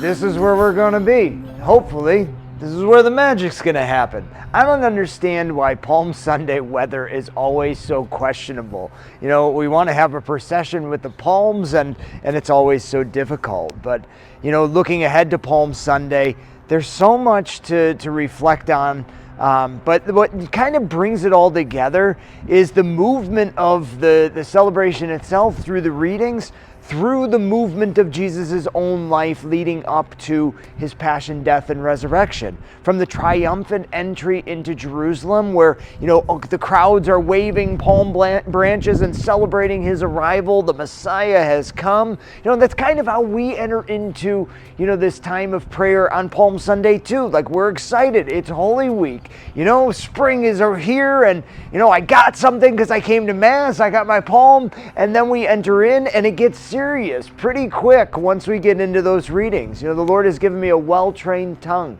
this is where we're going to be. Hopefully, this is where the magic's going to happen. I don't understand why Palm Sunday weather is always so questionable. You know, we want to have a procession with the palms, and it's always so difficult. But, you know, looking ahead to Palm Sunday, there's so much to reflect on. But what kind of brings it all together is the movement of the celebration itself through the readings, through the movement of Jesus' own life leading up to his passion, death, and resurrection. From the triumphant entry into Jerusalem where, you know, the crowds are waving palm branches and celebrating his arrival, the Messiah has come. You know, that's kind of how we enter into, you know, this time of prayer on Palm Sunday too. Like, we're excited. It's Holy Week. You know, spring is here, and, you know, I got something because I came to Mass. I got my palm, and then we enter in, and it gets serious pretty quick once we get into those readings. You know, the Lord has given me a well-trained tongue,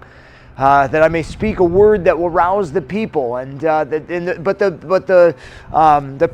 that I may speak a word that will rouse the people, and the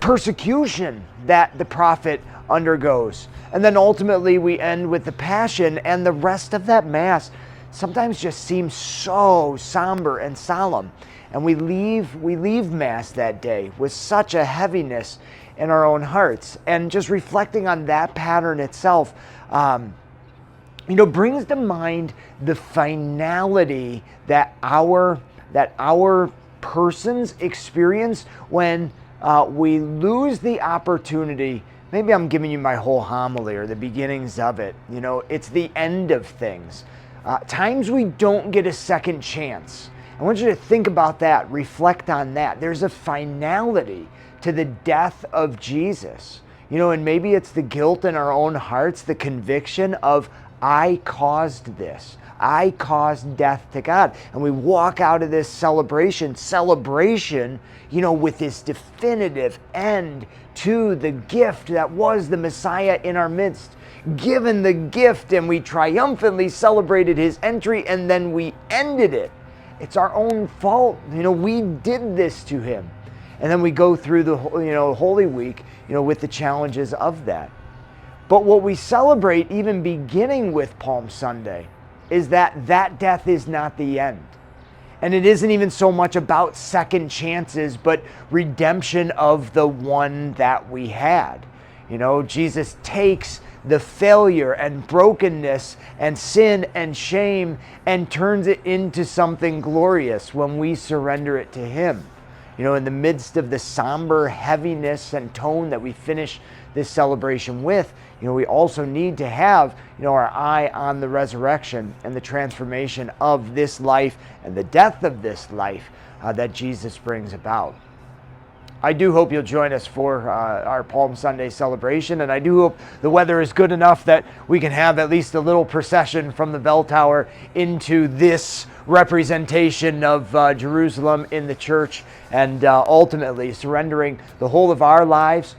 persecution that the prophet undergoes, and then ultimately we end with the Passion, and the rest of that Mass sometimes just seems so somber and solemn, and we leave Mass that day with such a heaviness in our own hearts. And just reflecting on that pattern itself, you know, brings to mind the finality that our persons experience when we lose the opportunity. Maybe I'm giving you my whole homily or the beginnings of it. You know, it's the end of things. Times we don't get a second chance. I want you to think about that, reflect on that. There's a finality to the death of Jesus. You know, and maybe it's the guilt in our own hearts, the conviction of, I caused this. I caused death to God. And we walk out of this celebration, you know, with this definitive end to the gift that was the Messiah in our midst. Given the gift, and we triumphantly celebrated his entry, and then we ended it. It's our own fault. You know, we did this to him. And then we go through the, you know, Holy Week, you know, with the challenges of that. But what we celebrate, even beginning with Palm Sunday, is that death is not the end. And it isn't even so much about second chances, but redemption of the one that we had. You know, Jesus takes the failure and brokenness and sin and shame and turns it into something glorious when we surrender it to him. You know, in the midst of the somber heaviness and tone that we finish this celebration with, you know, we also need to have, you know, our eye on the resurrection and the transformation of this life and the death of this life that Jesus brings about. I do hope you'll join us for our Palm Sunday celebration, and I do hope the weather is good enough that we can have at least a little procession from the bell tower into this representation of Jerusalem in the church, and ultimately surrendering the whole of our lives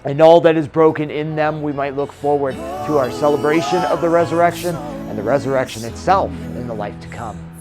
and all that is broken in them. We might look forward to our celebration of the resurrection and the resurrection itself in the life to come.